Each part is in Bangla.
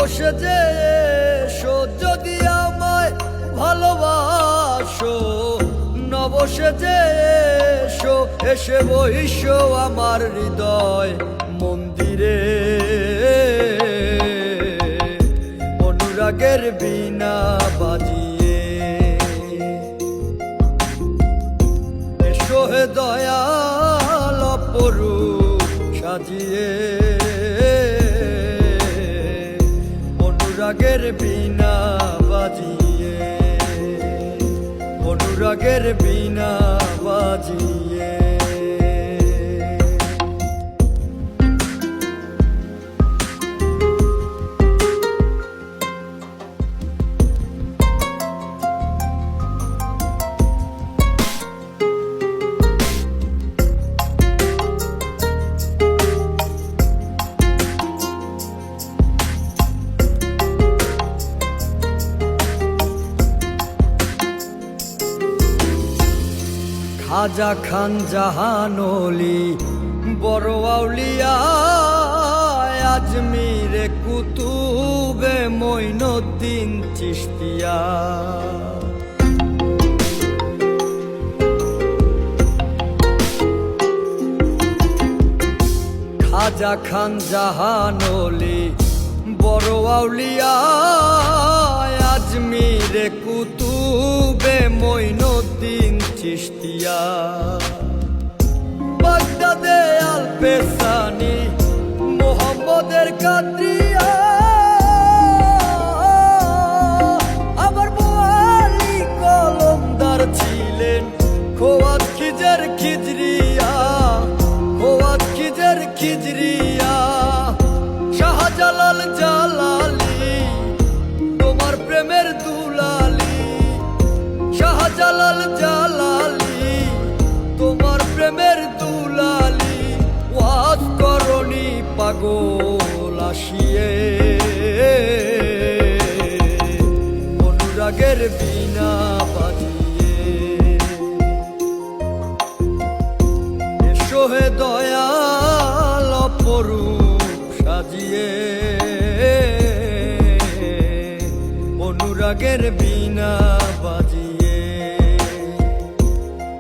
বসে যে এসো যদি আমায় ভালোবাসো, নবসে যে এসো এসে বইসো আমার হৃদয় মন্দিরে। অনুরাগের বীণা বাজিয়ে এসো হে দয়াল অপরূপ সাজিয়ে। অনুরাগের বীণা বাজিয়ে, অনুরাগের বীণা বাজিয়ে। খাজা খান জাহান ওলি বড় আউলিয়া, আজমিরে কুতুবে মঈনুদ্দিন চিশতিয়া। খাজা খান জাহান ওলি বড় আউলিয়া, আজমিরে কুতুবে মঈনুদ্দিন চিশতিয়া। বাগদাদে আল-পেসানি মোহাম্মদের কাদরিয়া, আবার মুআলি কলমদার ছিলেন খোয়াত খিজর খিজরিয়া, খোয়াত খিজর খিজরিয়া। শাহজালাল জালালি তোমার প্রেমের দুলালি, শাহজালাল জালালি তোমার প্রেমের দুলালি। ওয়াজ করনি পাগল আসিয়ে, অনুরাগের বীণা বাজিয়ে এসো হে দয়াল অপরূপ সাজিয়ে। অনুরাগের বীণা বাজিয়ে,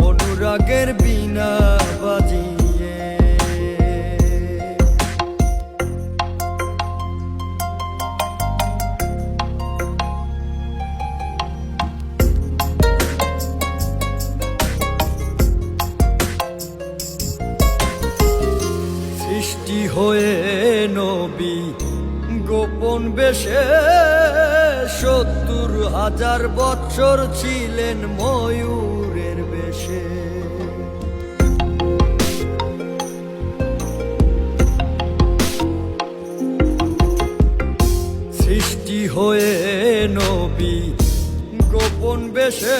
অনুরাগের বীণা বাজিয়ে। সৃষ্টি হয়ে নবী গোপন বেশে ৭০,০০০ বৎসর ছিলেন ময়ূরের বেশে। সৃষ্টি হয়ে নবী গোপন বেশে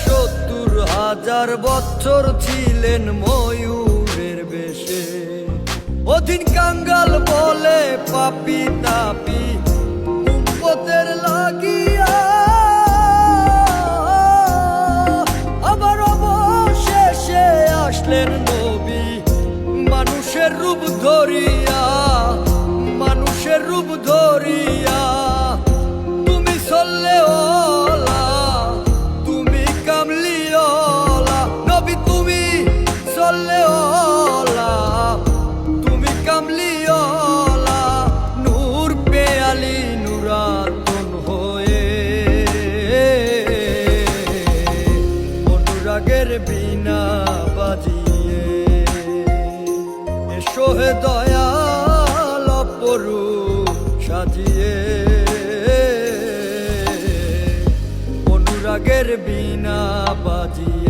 ৭০,০০০ বৎসর ছিলেন ময়ূরের বেশে। অধীন কাঙ্গাল বলে পাপি তাপি উম্মতের লাগিয়া, আবার অবশেষে আসলেন নবী মানুষের রূপ ধরিয়া, মানুষের রূপ ধরিয়া। তুমি সল্লে ওলা, তুমি কামলি ওলা, নবী তুমি সল্লে ওলা, তুমি কামলি ওলা। নূর পেয়ালি নুরাতুন হয়ে, অনুরাগের বীণা বাজিয়ে এসো হে দয়াল অপরূপ সাজিয়ে। অনুরাগের বীণা বাজিয়ে।